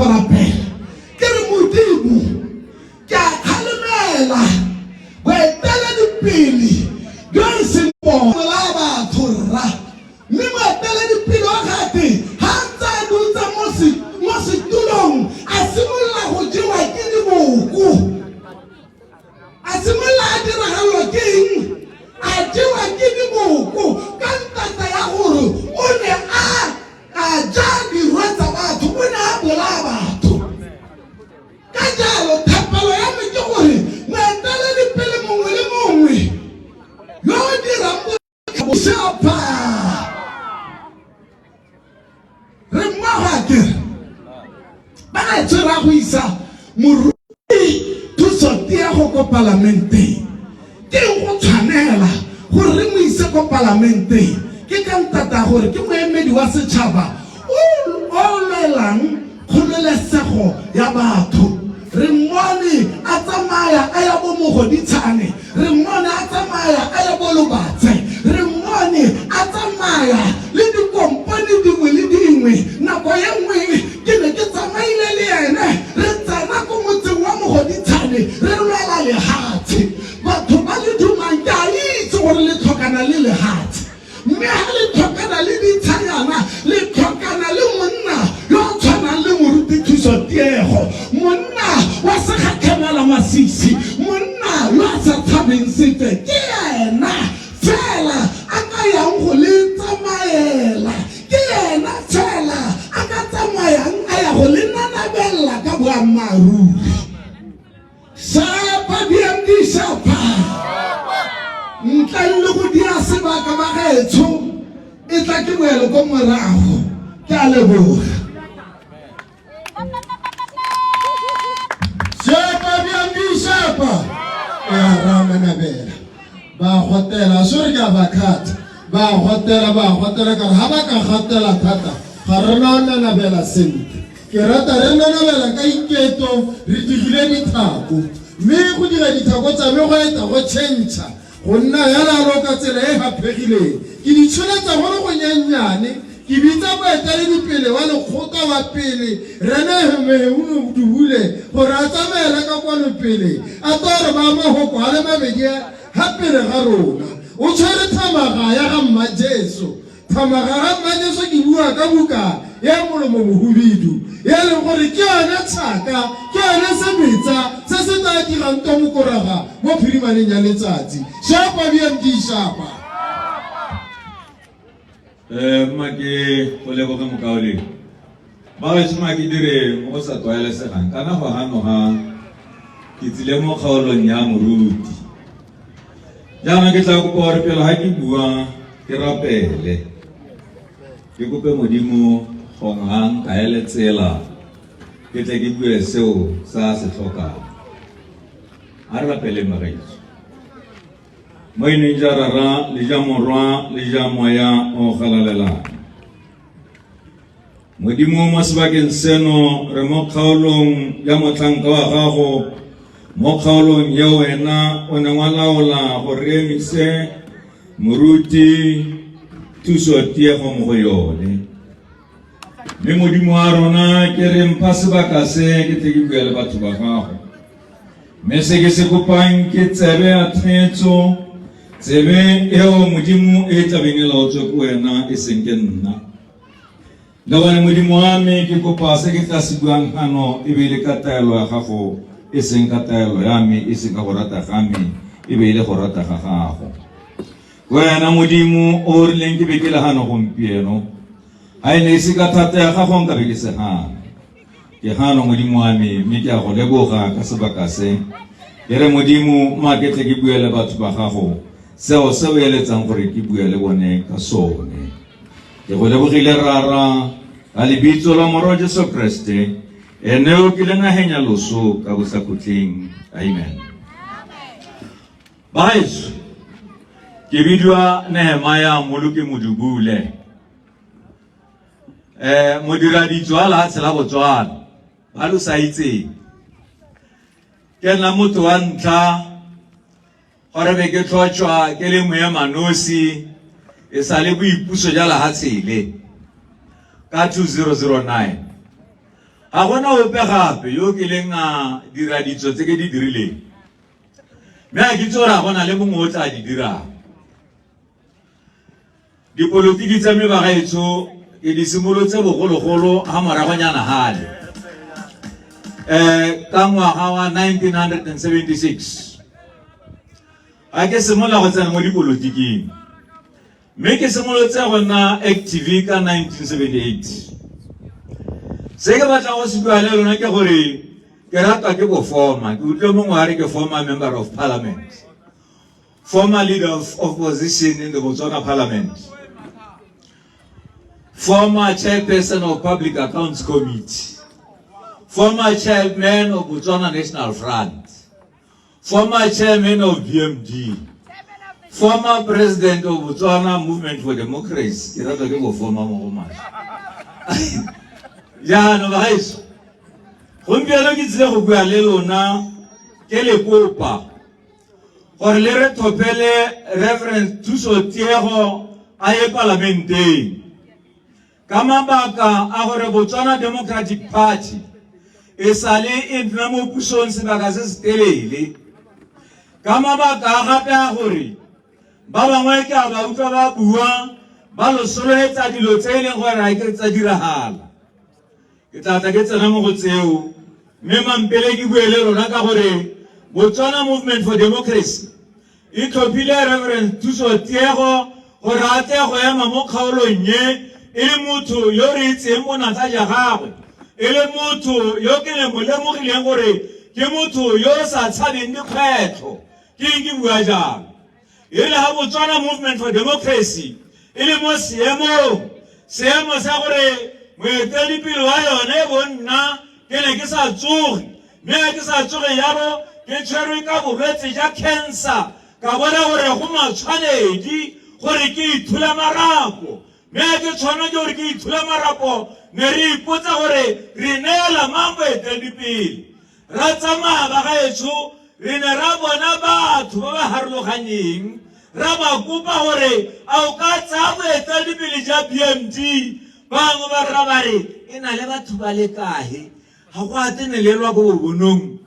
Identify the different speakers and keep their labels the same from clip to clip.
Speaker 1: bona pele ke re Modimo ke a khalemela boeteledipele jo e seng bona la batho rra mme moeteledipele wa gate ha ntse a dutse mo setulong a simolola go jewa ke diboko a simolola a diragalelwa ke eng a jewa ke diboko ka ntata ya gore o ne a ja dirwe tsa batho o ne a bolaya batho ka jalo thapelo ya me ke gore moeteledipele mongwe le mongwe yo o dirang bošapa re mmago a kere ba ga tshwera go isa moruti thuso tia go ko parlamenteng ke go tshwanela gore re mo ise ko parlamenteng ke ka ntata gore ke moemedi wa setšhaba o lwelang kgololesego ya batho re mmone a tsamaya a ya bo mogoditšhane re mmone a tsamaya a ya bo lobatse re mmone a tsamaya le dikompani dingwe le dingwe nako ye nngwe ke ne ke tsamaile le ene re tsena ko motseng wa mogoditšhane re lwela lehatshe batho ba le dumang ke a itse gore le tlhokana le lehatshe mme ga le tlhokana le ditshanyana le tlhokana le monna yo o tshwanang le moruti thuso tiego monna wa segathemela masisi monna yo a sa tshabeng sepe ke ena fela a ka yang go le tsamaela ke ena fela a ka tsamayang a ya go le nanabella ka boammaaruri shapa DMD shapa ntle le go dia sebaka ba gaetsho e tla ke boelo ko morago ke a leboga
Speaker 2: shapa DMD shapa ya rama nabela ba hotela sore ka bakhatha ba hotela ka ha ba ka khatela thata ga re na nabela sentle ke rata re nabela ka iketo re digile dithako mme go dira dithako tsa me go eta go tšhentšha go nna yana lo ka tsela e hapegileng ke di tshwanetsa go le go nyenyane ke bitsa boeteledipele wa lekgotla wa pele rene Hemeu Dubule gore a tsamaela ka kwano pele a tore ba mahoko a le mabedi ha pele ga rona o tshwere thamaga ya ga Mmajeso thamaga ga Mmajeso ke bua ka buka ya molomo mohubidu ya le gore ke yona tshaka ke yona semetsa se se tla dirang to mokoraga mo phirimaneng ya letsatsi shapa DMD shapa
Speaker 3: Maki ole go mo kaole ba re tsma ke dire mo sa toile se gang kana go hano ha ke tsile mo kgaolong ya moruti jana ke tla go gore pele ha ke bua ke rapele ke kope Modimo go ngang ka eletsela ke tle ke bue seo sa se tlhoka a re rapele magaitso mo ine jarara le ja morwa le ja moya o galalela Modimo mo sebakeng seno re mo kgaolong ya motlanka wa gago mo kgaolong ya wena o ne wa laola go re emise moruti thuso tiego mo go yone mme Modimo wa rona ke re mpha sebaka se ke tle ke bua le batho ba gago mme se ke se kopang ke tsebe ya thetso tsebe eo Modimo e tlabeng e laotswe ko wena e seng ke nna le gone Modimo wa me ke kopa se ke tla se buang gano e be le ka taelo ya gago e seng ka taelo ya me e seng ka go rata ga me e be le go rata ga gago wena Modimo o rileng ke be ke le gano gompieno ha ene se ka thata ya gago nka be ke se gana ke gano Modimo wa me mme ke a go leboga ka sebaka se ke re Modimo ma ke tle ke bue le batho ba gago seo se o eletsang gore ke bue le bone ka sone ke go lebogile rara ka lebitso la Morwa Jesu Kriste ene o ke le nageng ya loso ka botlhakotleng amen baeso ke bidwa Nehemia Moluki Modubule modira-ditso a lefatshe la Botswana ba lo sa itseng ke nna motho wa ntlha gore be ke tlhotswa ke le moemanosi e sa le boipuso ja lefatshele ka 2009 a gona ope gape yo ke leng a dira ditso tse ke di dirileng mme a ke tsora gona le mongwe o tla di dirang dipolotiki tsa me ba gaetso ke di simolotse bogologolo ga moragonyana gale ka ngwaga wa 1976 a ke simolola go tsena mo dipolotiking mme ke simolotse go nna active ka 1978 se ke batla go se bua le lona ke gore ke ratwa ke bo former ke utlwe mongwe a re ke former member of parliament former leader of opposition in the Botswana parliament former chairperson of public accounts committee former chairman of Botswana National Front former chairman of BMD former president of Botswana Movement for Democracy ke ratwa ke bo former mo go masha ya no ba iso gompieno ke tsile go bua le lona ke le kopa gore le re thopele Reverend Thuso Tiego a ye parlamenteng ka mabaka a gore Botswana Democratic Party e sale e nna mo pusong sebaka se se telele ka mabaka a gape a gore ba bangwe ke a ba utlwa ba bua ba lo soloetsa dilo tse e leng gore a ke tsa diragala ke tla ke tsena mo go tseo mme mampele ke buele rona ka gore Botswana Movement for Democracy e tlhophile Reverend Thuso Tiego gore a tle go ema mo kgaolong ye e le motho yo re itseng monatla ja gagwe e le motho yo ke le mo lemogileng gore ke motho yo sa tshabeng dikgwetlho ke bua jalo e le ha Botswana Movement for Democracy e le mo seemo sa gore moeteledipele wa yone bonna ke ne ke sa tsoge mme ke sa tsoge yalo ke tshwerwe ka bolwetse ja cancer ka bona gore go matshwanedi gore ke ithula marapo mme ke tshwana ke gore ke ithula marapo ne re ipotsa gore re neela mang boeteledipele ra tsamaya ba gaetsho re ne ra bona batho ba ba harologanyeng ra ba kopa gore a o ka tsaya boeteledipele ja BMD bangwe ba ra ba re e na le batho ba le kae ga go atenelelwa ko bobonong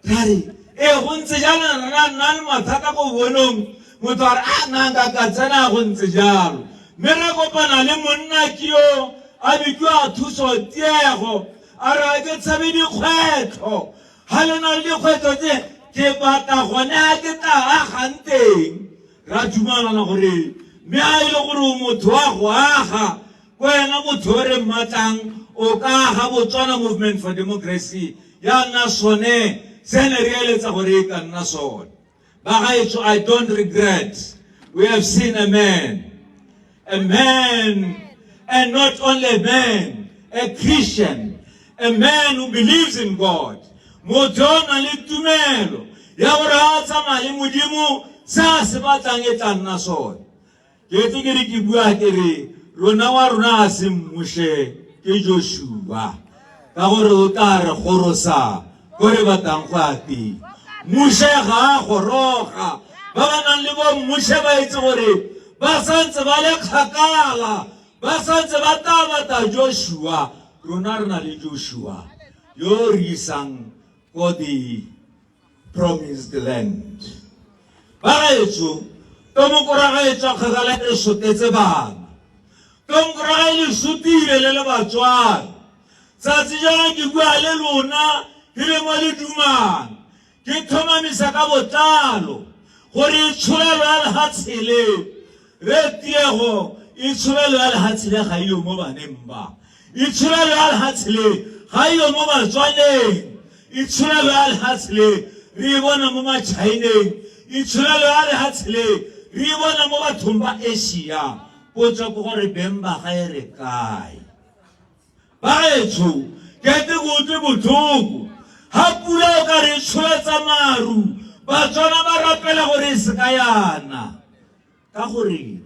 Speaker 3: ra re go ntse jalo ra nna le mathata ko bobonong motho a re a nanga ka tsena go ntse jalo mme re kopana le monna ke yo a bikiwa Thuso Tiego a re ke tshabe dikgwetlho ga le na le dikgwetlho tse ke batla gone a ke tla agang teng ra dumalana gore mme a ile gore o motho wa go aga wena motho o re mmatlang o ka aga Botswana Movement for Democracy ya nna sone se ne re eletsa gore e ka nna sone ba gaetso I don't regret we have seen a man and not only a man a Christian a man who believes in God motho o na le tumelo ya gore a tsamaya le Modimo sa se batlang e tla nna sone ke tse ke re ke bua ke re rona wa rona a se mmushe ke Joshua ka gore o tla re gorosa gore batang go ati mmushe ga a goroga ba ba nang le bo mmushe ba itse gore ba santse ba le kgakala ba santse ba tabata Joshua rona re na le Joshua yo re isang ko the promised land ba gaetso tomokora gaetso kgakala e sotetse bana tomokora le sotile le Batswana tsatsi jana ke bua le lona ke le mo le dumang ke thomamisa ka botlalo gore itshulelo ya lehatshele re Tiego itshulelo ya lehatshele ga iyo mo baneng ba itshulelo ya lehatshele ga iyo mo Batswaneng itshulelo ya lehatshele re bona mo Machaineng itshulelo ya lehatshele re bona mo bathong ba Asia potso go gore bemba ga e re kae ba etso ke te go tse botlhoko ha pula o ka re tsholetsa maru Batswana ba rapela gore se ka yana ka gore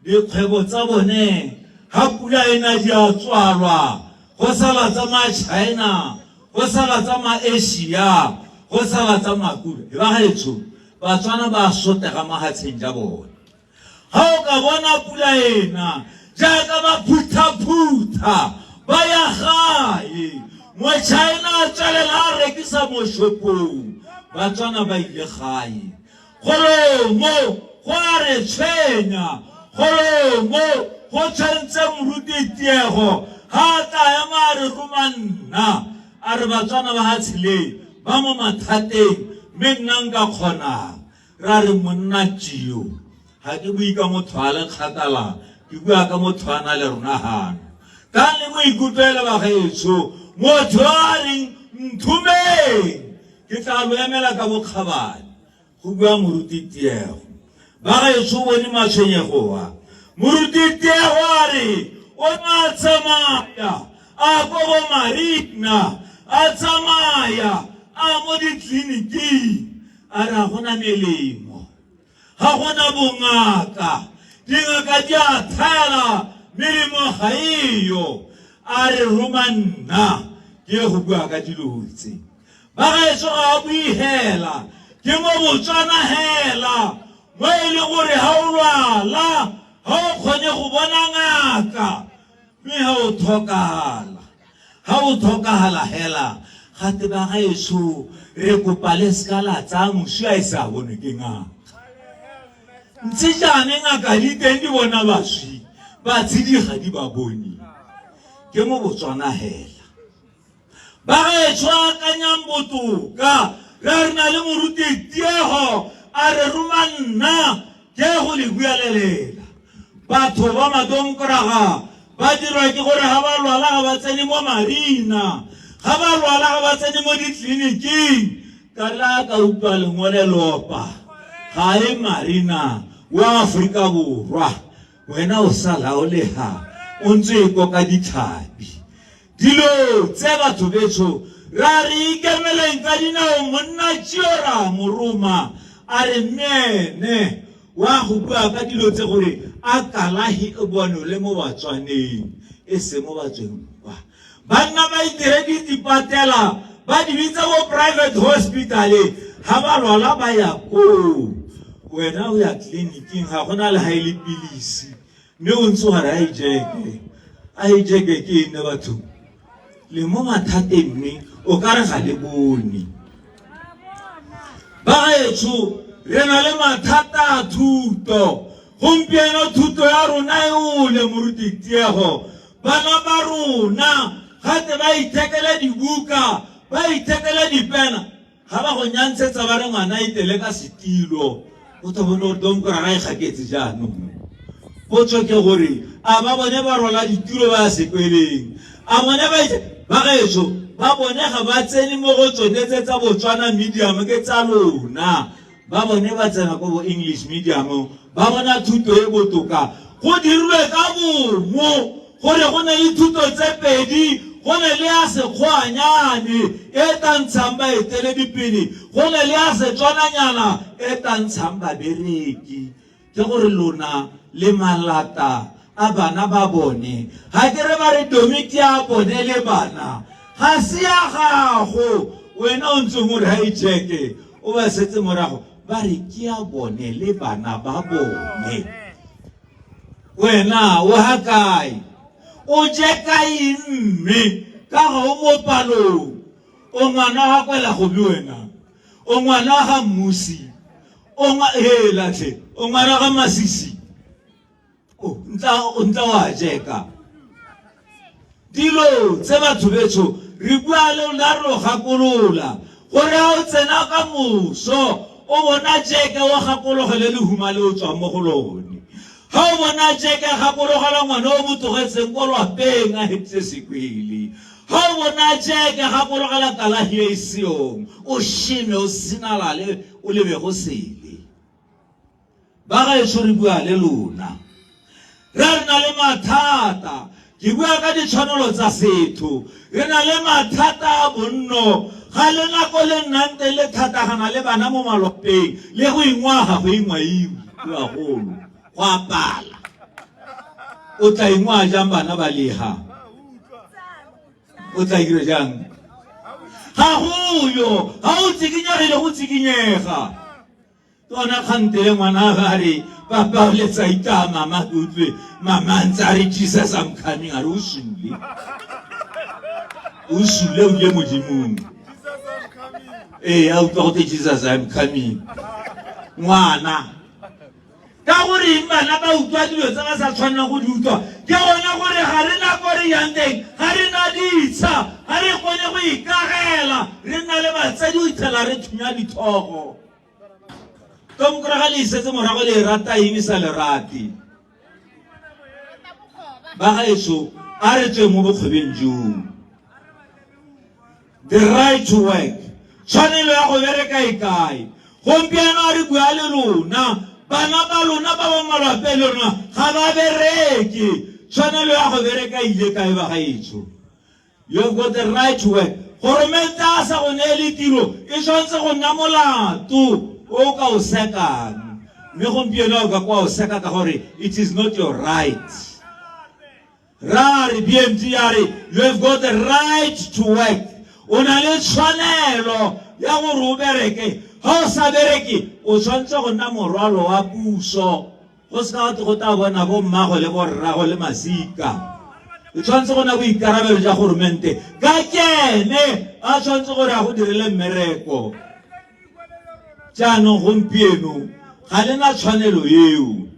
Speaker 3: dikgwebo tsa bone ha pula ena di a tswalwa go sala tsa China go sala tsa Asia go sala tsa makula ba gaetso Batswana ba sotega mahatsheng ja bone ha o ka bona pula ena jaaka ba phutha
Speaker 4: ba ya gae mo China tšwelela rekisa mo shopong batswana ba ile gae golomo go a re tshwenya golomo go tshwentse moruti Tiego ha tla ya mare romanna a re batswana ba ha tshile ba mo mathateng mme nna nka kgona ra re monna Tšio ha ke bue ka motho a le kgakala ke bua ka motho a na le rona hano ka le mo ikutlwele ba gaetsho motho a reng nthumeng ke tla lo emela ka bokgabane go bua moruti Tiego ba gaetsho bone matshwenyegoa moruti Tiego a re o na tsamaya a go go Marina a tsamaya a mo ditleliniking a re a gona melemo ga gona bongaka dingaka di a thaela melemo ga eyo a re romanna ke go bua ka dilo tse ba gaetso ga bui hela ke mo Botswana hela mo e le gore ha o lwala ha o kgone go bona ngaka mme ha o tlhokagala hela gate ba gaetso re kopa le skala tsa moši a isa bone ke ngaka ntse jane ngaka di teng di bona baswi ba tshedi ga di ba bone ke mo Botswana hela ba gaetso a kanyang botoka re na le moruti Tiego a re romanna ke go le buelelela batho ba madomkoraga ba dirwa ke gore ha ba lwala ga ba tsene mo Marina ga ba lwala ga ba tsene mo ditleliniking ka la ka utlwa lengole lopa ga e Marina wa Afrika Borwa wena o sala o leha o ntse go ka ditlhabi dilo tse batho betso ra re ikemeleng ka dinao monna Tšio moroma a re mene wa go bua ka dilo tse gore a kalahi e bone le mo Batswaneng e se mo batsweng ba banna ba itiredi dipatela ba di bitsa go private hospital ha ba lwala ba ya ko wena o ya tleliniking ga gona le ha ile pilisi mme o ntse gore a ijeke ke ene batho le mo mathateng mme o ka re ga le bone ba gaetso re na le mathata a thuto gompieno thuto ya rona e ole moruti Tiego bana ba rona gate ba ithekele dibuka ba ithekele dipena ga ba go nyantshetsa ba re ngwana itele ka setilo o tla bona gore domkora ga e gaketse jaanong potso ke gore a ba bone ba rola ditiro ba sekweleng a bone ba gaetso ba bone ga ba tsene mo go tsonetse tsa Botswana medium ke tsa lona ba bone ba tsena go bo English medium ba bona thuto e botoka go dirilwe ka bomo gore go ne le thuto tse pedi go ne le ya Sekgoanyane e tantshang baeteledipele go ne le ya Setswananyana e tantshang babereki ke gore lona le malata a bana ba bone ha ke re ba re domiki a bone le bana ga se ya gago wena o ntse gore ha ijeke o ba setse morago ba re ke ya bone le bana ba bone wena o ha kae o je kae mme ka ga o mo palong o ngwana wa kwela go bi wena o ngwana ga mmusi o ngwana ga masisi o ntla wa jeka dilo tse batho betso re bua le la ro gakolola gore o tsena ka moso o bona jeke wa gakologele le huma le o tswa mo go lone ha o bona jeke gakologela ngwana o botogetseng ko lwapeng a hetse sekwele ha o bona jeke gakologela kalahi e siong o shime o sinalale o lebe go sele ba ga e re bua le lona re na le mathata ke bua ka ditshwanelo tsa setho re na le mathata a bonno ga le nako le nnante le thatagana le bana mo malopeng le go ingwaga go ingwaiwe wa golo go apala o tla ingwa jang bana ba leha o tla dire jang ga go tsikinyegile go tsikinyega tona kgantele ngwana ga re Papa, let's say, Mama, good way. Mama, and sorry, Jesus, I'm coming. Are you Ushule, Mujimu. Hey, out of Jesus, I'm coming. Wana. Kagori mana ba utwa dilo tsa sa tshwana go di utwa ke gona gore ga re na gore yandeng ga re na ditsa ga re gone go ikagela re na le batsadi o itela re thunya dithogo tom kora ga le setse morago le rata eng sa le rati ba ga eso a re tswe mo bokgwebeng jo the right to work tshwanelo ya go bereka ikae gompieno a re bua le lona bana ba lona ba ba malape lona ga ba bereke tshwanelo ya go bereka ile kae ba gaetso you've got the right to work gore menta sa go neele tiro e tshwanetse go nna molato o ka o sekang mme gompieno o ka kwa o seka ka gore it is not your right rari BMT yare you have got the right to work o na le tshwanelo ya gore o bereke ha o sa bereke o tshwanetse go nna morwalo wa puso go se ka go ta bona bo mmago le bo rrago le masika o tshwanetse go na go ikarabelo ja governmente ka kene a tshwanetse gore a go direle mmereko jaanong gompieno ga le na tshwanelo eo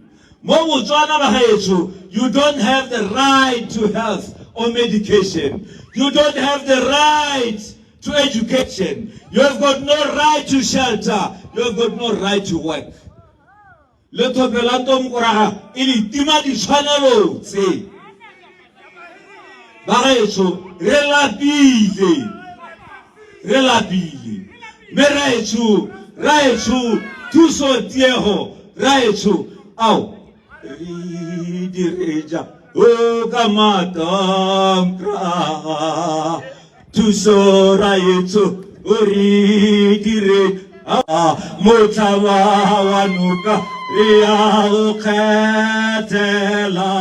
Speaker 4: mo Botswana ba gaetso you don't have the right to health or medication you don't have the right to education. You have got no right to shelter. You have got no right to work. Le thopelato mkoraga ili tima di tshwanelo tse. Ba gaetso re lapile. Meretso, raetso, thuso tiego, raetso, au. Ri direja o kamata mkra. Tuso raetso ori dire motaba wanuka ria o khetela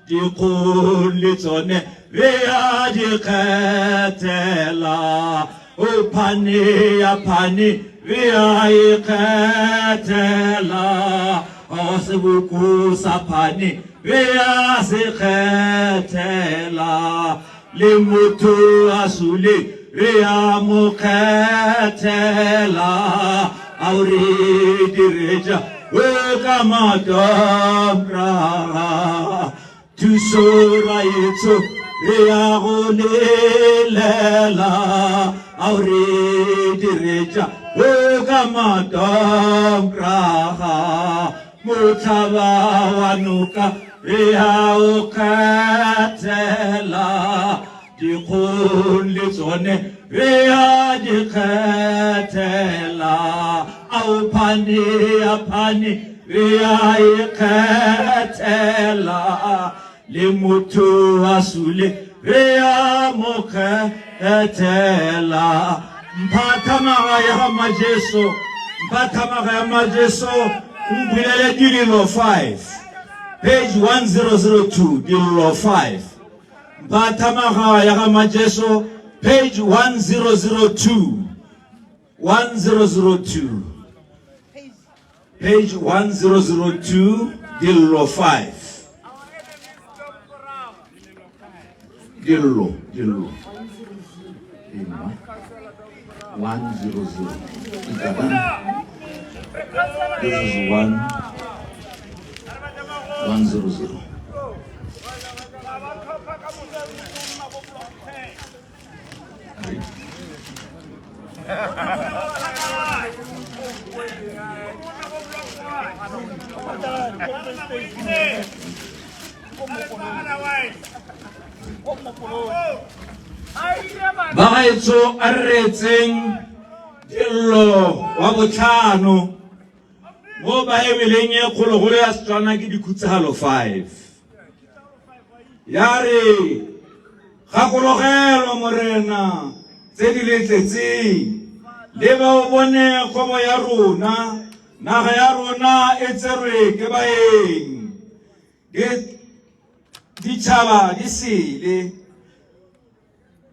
Speaker 4: di khole tsone ria di khetela o phane ya phane ria e khetela o se buku sa phane ria se khetela le moto asule rea mo khetela aure direja o kamadamra tu soraitso rea go lela aure direja o kamadamra motlaba wanuka rea o khetela di khole tsone rea di khetela au phane rea e khetela le motho asule rea mo khetela mphathamaga ya majeso umbulele dililo 5 page 1002 dililo 5 Mphathamaga ya majeso page 1002 page 1002 dillo 5 dillo 100 this is 100 Bagaetso a retseng dillo wa botlhano mo baebeleng e kgologolo ya Setswana ke Dikhutsagalo 5 yare gakologelwa morena tse di letletseng le ba o bone kgobo ya rona naga ya rona e tserwe ke baeng ditšhaba di sele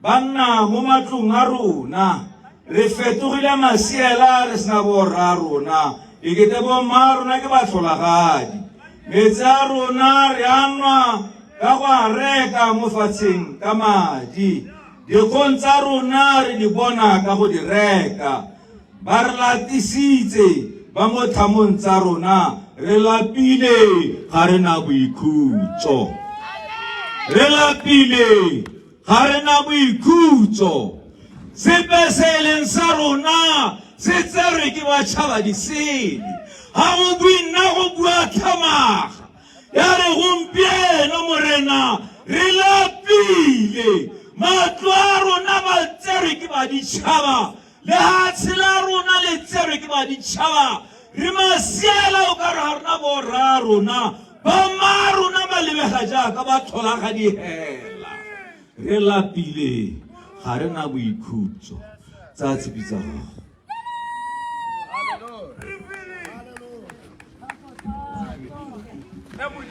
Speaker 4: banna mo matlong a rona re fetogile masiela re sena borra rona
Speaker 3: e kete bo marona ke ba tlholagadi metsi a rona re anwa ka go a reka mo fatsheng ka madi dikgong tsa rona re di bona ka go di reka ba re latisitse ba mo thamong tsa rona re lapile ga re na boikhutso re lapile ga re na boikhutso sepe se e leng sa rona se tserwe ke batšhaba disele ga go boina go bua tlhamaga ya re gompieno morena re lapile matlo a rona ba tserwe ke baditšhaba lehatshe la rona le tserwe ke baditšhaba re masiela o ka re ga rena borra rona ba ma rona ba lebega jaaka ba tlholagadi hela re lapile ga re na boikhutso tsa tshepi tsa gago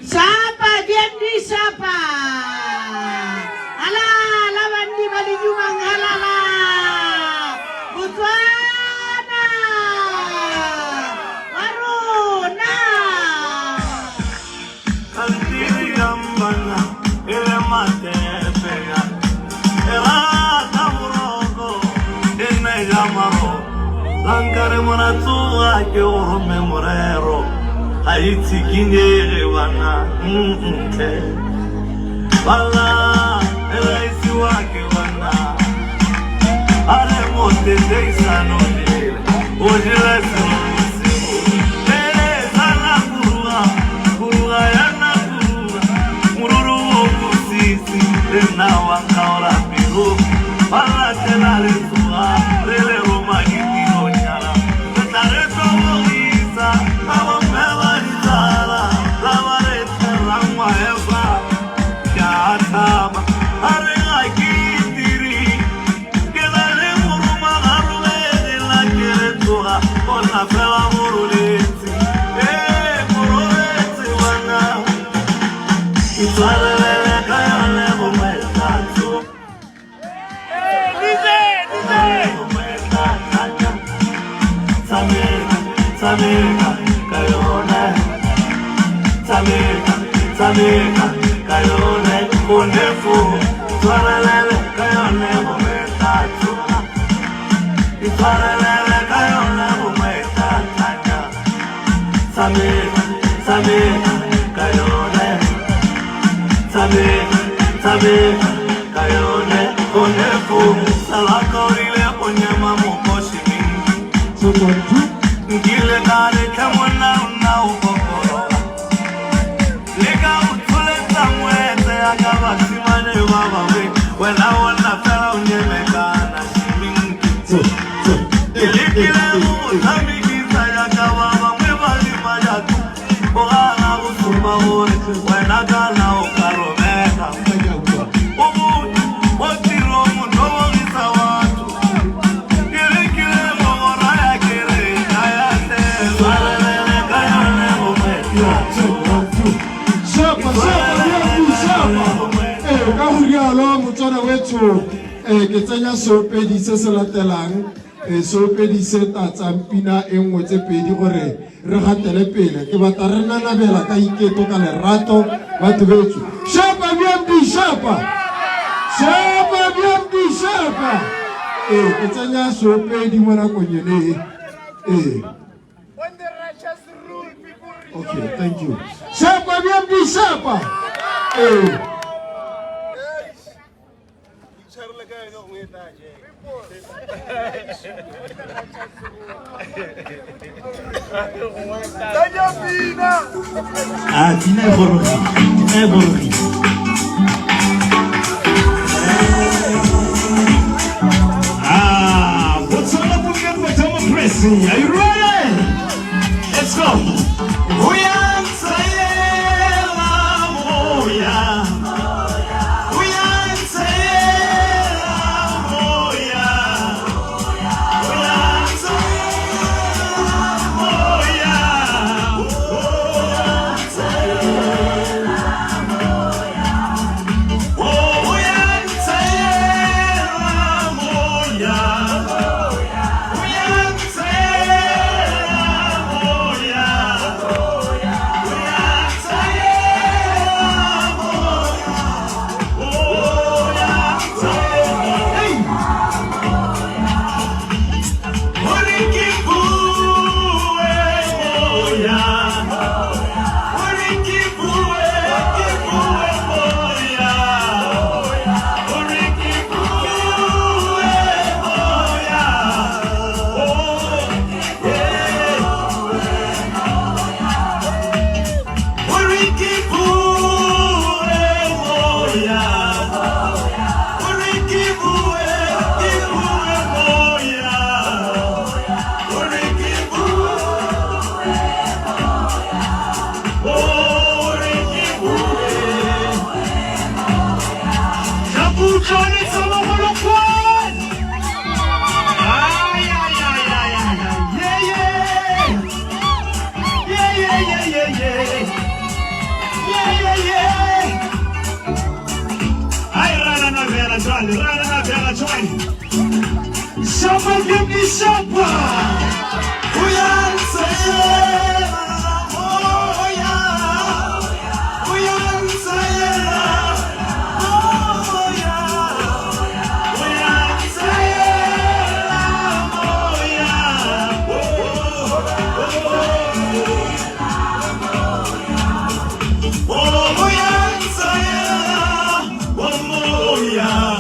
Speaker 5: Sapa Dendi Sapa Ala la bandi bali jumang halala Botswana Waruna
Speaker 6: Kantiri yambana ele mate pega era tamurogo ene yamaro lankare monatua ke o memorero Haiti kinere wana mke Bala elaisi wake wana Ale mote deisa no dele Ojele sinusi Ele zana kurua yana kurua Mururu okusisi Lena wankaora piru Bala tena lesuwa Lele roma gitino nyara Tetare tomo isa Kamo Samika, kayone, kunefu, twarelele, kayone, mometatu. Twarelele, kayone, mometatanya. Samika, kayone. Samika, kayone, kunefu. Salakorile, onyema, mokoshimi. Ngile kare, kamona, ukokoro. When I want to fell on your neck, I see when I got now, Carometa. What's the wrong with no one is a one?
Speaker 2: motswana wetu ke tsenya seopedi se se latelang seopedi se tatsang pina e nngwe tse pedi gore re gatele pele ke batla re nanabela ka iketo ka lerato batho betso shapa BMD shapa ke tsenya seopedi mo nakong yone
Speaker 7: When the righteous rule, people rejoice.
Speaker 2: okay, thank you. Shapa BMD shapa
Speaker 4: Tina e borogile. Botswana Pulpit Mathomo Pressing. Are you ready? Let's go. Jwale, rana na bela jwale. Shapa give me shapa. Uyansayela, oh yeah. Uyansayela, oh yeah. Uyansayela, oh yeah. Oh uyansayela, oh yeah.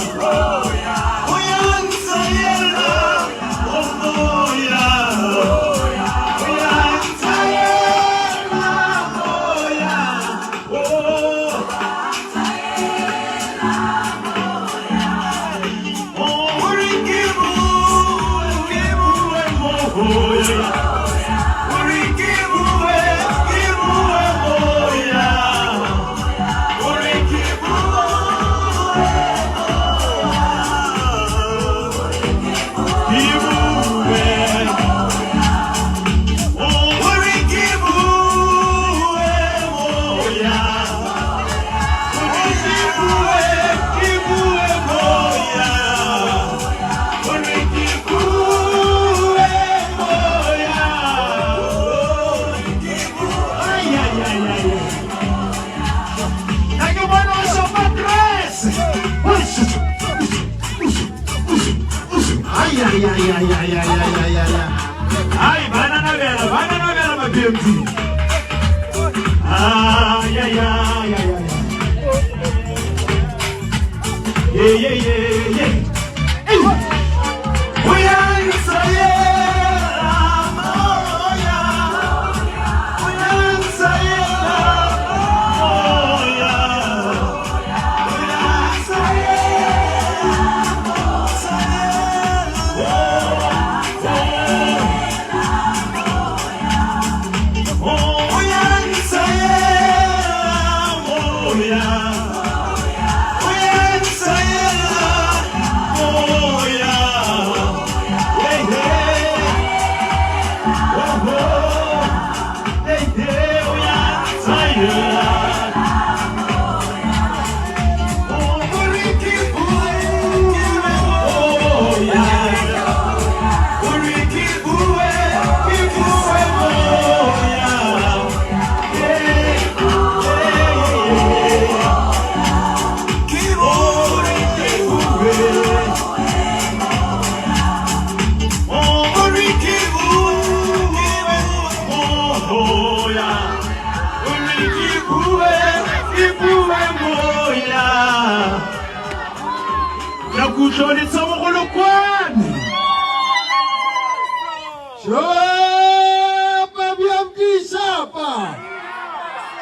Speaker 4: Ay, banana vera, my beauty. Yeah. We are Israel, oh yeah. We are Israel, oh yeah. We are Kushoni tsamogolo kwane.
Speaker 2: Shapa BMD Shapa.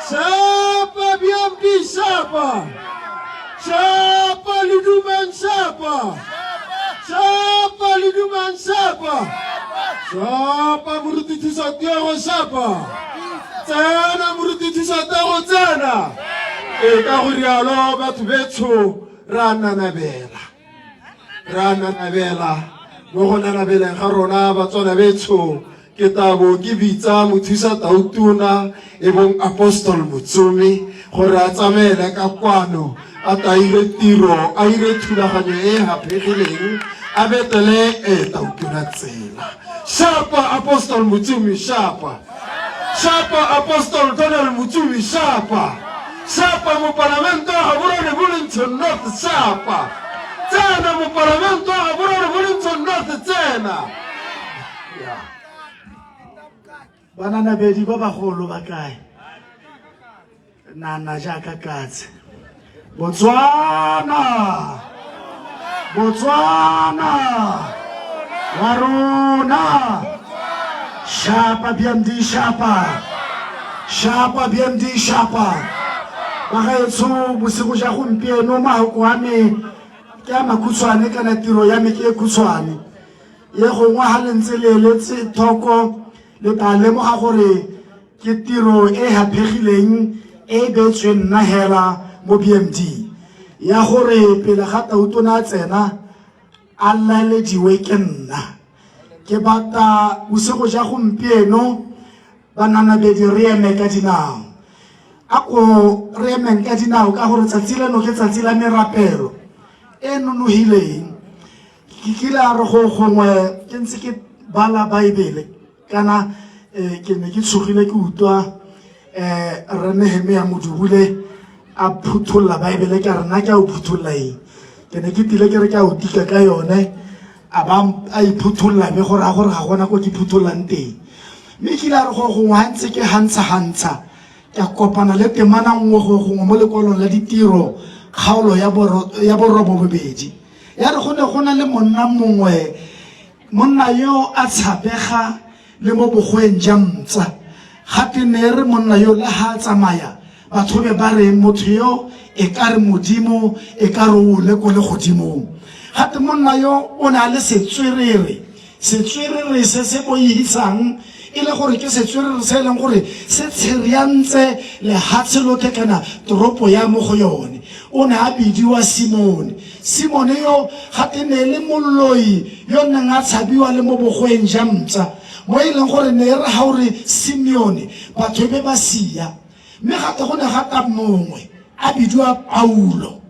Speaker 2: Shapa BMD Shapa. Shapa Liduman Shapa. Shapa Liduman Shapa. Shapa Muruti Tisatero Shapa. Tsena Muruti Tisatero tsena. Eka go rialo batho betso rana na bela. Rana na bela mo gona na beleng ga rona ba tsona betso ke tabo ke bitsa mothusa tautona e bong apostol Motsumi gore a tsamele ka kwano a taile tiro a ire thulaganyo e hapegileng a betele e tautona tsela. Shapa apostol Motsumi shapa. Shapa apostol Donald Motsumi shapa. Shapa mo parlamento a Gaborone Wellington North shapa. Tsena mo parlamento a Gaborone Wellington North tsena.
Speaker 8: Banana bedi ba bagolo ba kae? Nana jaka katse. Botswana. Waruna. Shapa BMD Shapa. Shapa BMD Shapa. Bagaetso bosigo ja gompieno mahoko a me ke a makhutshwane kana tiro ya me ke e khutshwane. Ye gongwa ha lentse leletse thoko le ta lemoga gore ke tiro e hapegileng e betsweng nna hela mo BMD ya gore pele ga tautona tsena a lalediwe ke nna ke bata bosigo ja gompieno banana bedi re eme ka dinao ako re eme ka dinao ka gore tsatsi leno ke tsatsi la merapelo e nonohileng ke kile a re go gongwe ke ntse ke bala Baebele kana ke ne ke tsogile ke utlwa re Nehemia Modubule a phuthulla Baebele ka rena ke a o phuthulla eng ke ne ke tile ke re ke a o tika ka yone a ba a iphuthulla me gore a ga gona ko ke phuthollang teng mme ke la re go gongwe ha ntse ke hantsha ke a kopana le temana nngwe go gongwe mo lekolong la ditiro kgaolo ya borobobedi ya re go ne go na le monna yo a tshapega le mo bogweng ja mtsa gape ne re monna yo le ha tsamaya batho be ba re motho yo e ka re modimo e ka re o le go le godimo gape monna yo o na le setswerere se se boihisang e le gore ke setswerere se leng gore se tsheriantse le hatselote kana toropo ya mo go yone o ne a bidiwa Simone yo gape ne le molloi yo neng a tshabiwa le mo bogweng ja mtsa mo e leng gore ne re ha ore Simeone batho be ba sia mme gape go ne gata mongwe a bidiwa Paulo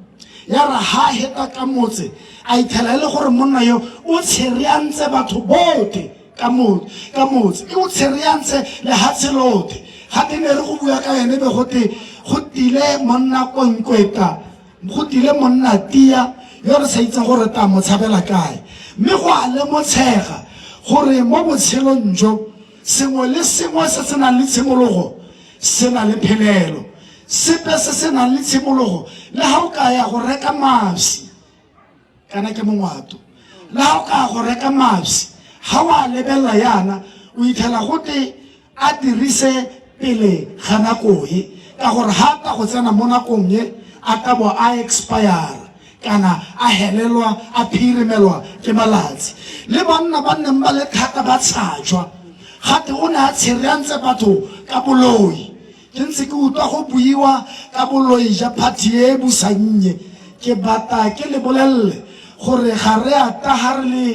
Speaker 8: ya ra ha heta ka motse a ithela le gore monna yo o tsheriantse batho bote ka motse e o tsheriantse le hatselote gape ne re go bua ka ene be gote go tile monna konkweta go tile monna tia yo re sa itse gore ta mo tshabela kae mme go a le motshega gore mo botshelong jo sengwe le sengwe se se nang le tshimologo se na le phelelo sepe se se nang le tshimologo le ha o ka ya go reka masi kana ke mongwato le ha o ka go reka masi ha wa lebella yana o ithela gote a dirise pele ga nakoe ka gore ha ta go tsena mo nakong ye a ka bo a expire kana a helelwa a phirimelwa ke malatsi le banna ba neng ba le thata ba tshajwa gate o ne a tsheriantse batho ka boloi ke ntse ke utlwa go buiwa ka boloi ja party e busannye ke bata ke le bolelle gore ga re ata ha re le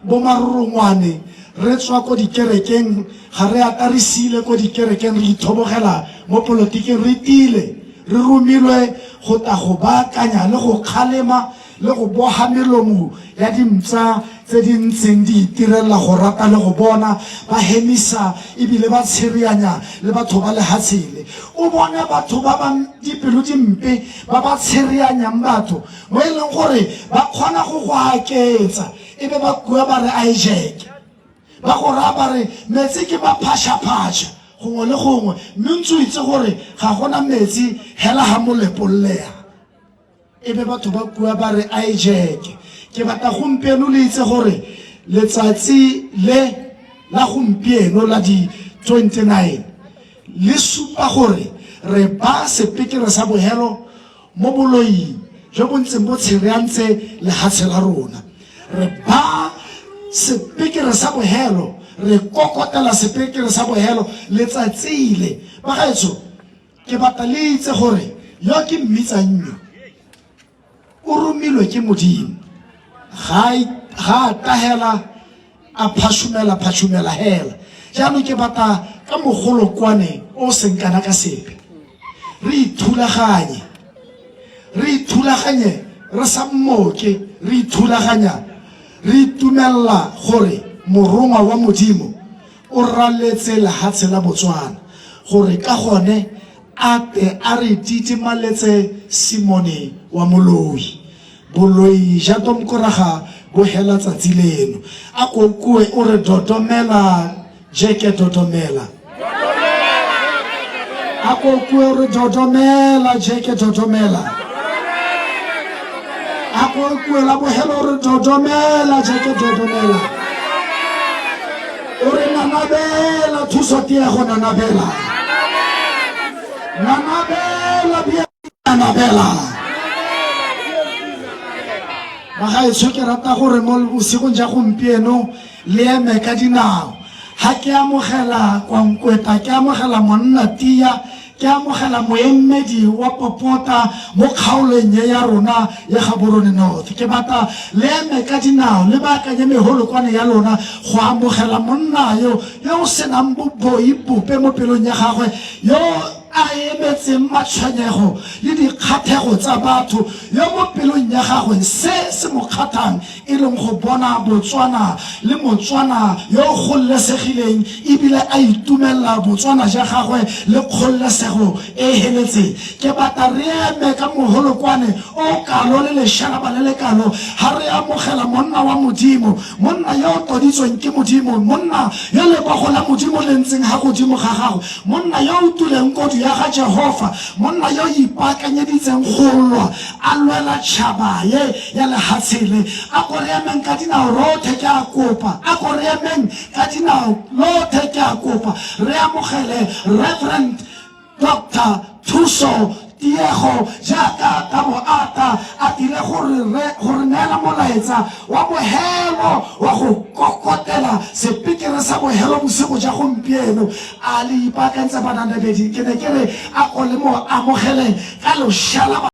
Speaker 8: bomarurungwane re tswa ko dikerekeng ga re ata re sile ko dikerekeng re ithobogela mo polotikeng re tile re romilwe go ta go baakanya le go kgalema le go boga melomo ya dimtsa tse di ntseng di itirela go rata le go bona ba hemisa ebile ba tsherianya le batho ba le hatsele o bona batho ba ba dipelo dimpe ba ba tsherianyang batho mo e leng gore ba kgona go go aketsa ebe ba bua ba re Isaac ba go ra ba re metsi ke ba phasha gongwe le gongwe mme ntse o itse gore ga gona metsi hela ha molepolleya ebe batho ba bua ba re Isaac ke batla gompieno le itse gore letsatsi le la gompieno la di 29 le supa gore re ba sepekere sa bohelo mo boloing jo bontseng bo tsheriantse le hatshe la rona re ba sepekere sa bohelo re kokotela sepekere sa bohelo letsatsile ba gaetso ke batla le itse gore yo ke mmitsannyo o romilwe ke modimo ga tahela a phashumela hela jaanong ke batla ka mogolokwane o seng kana ka sepe re ithulaganye re sa mmoke re ithulaganya re itumella gore morongwa wa modimo o raletse lehatshe la Botswana gore ka gone a re titimaletse Simone wa moloi boloi ja tomkoraga bo hela tsatsi leno a kokue o re dodomela jeke dodomela a kokue o re dodomela jeke dodomela a kokue la bohelo o re dodomela jeke dodomela o re nanabela thuso tiego nanabela bagaetsho ke rata gore mo bosigong ja gompieno le eme ka dinao ha ke amogela kwankweta ke amogela monna tia ke amogela moemedi wa popota mo kgaolong ya rona ya Gaborone North ke batla le eme ka dinao le baakanye meholokwane ya lona go amogela monna yo o senang boboi bope mo pelong ya gagwe yo a emetseng matshwenyego le dikgathego tsa batho yo mo pelong ya gagwe se mo kgathang e leng go bona Botswana le Motswana yo golesegileng ebile a itumelela Botswana ja gagwe le kgolesego e heletseng. Ke batla re eme ka mogolokwane o kalo le leshalaba le le kalo ha re amogela monna wa Modimo, monna yo toditsweng ke Modimo, monna yo lebogo la Modimo le ntseng ha godimo ga gago, monna yo o tuleng kodu ya ga Jehova, monna yo ipaakanyeditseng go lwa a lwela tšhaba ye ya lehatshele. A ko re emeng ka dinao rothe ke a kopa, a ko re emeng ka dinao lothe ke a kopa re amogele Reverend Dr. Thuso Tiego jaaka ka boata a dile gore neela molaetsa wa bohelo wa go kokotela sepikere sa bohelo bosigo ja gompieno a le ipaakantse bananabedi ke ne ke re a ko le mo amogeleng ka loshala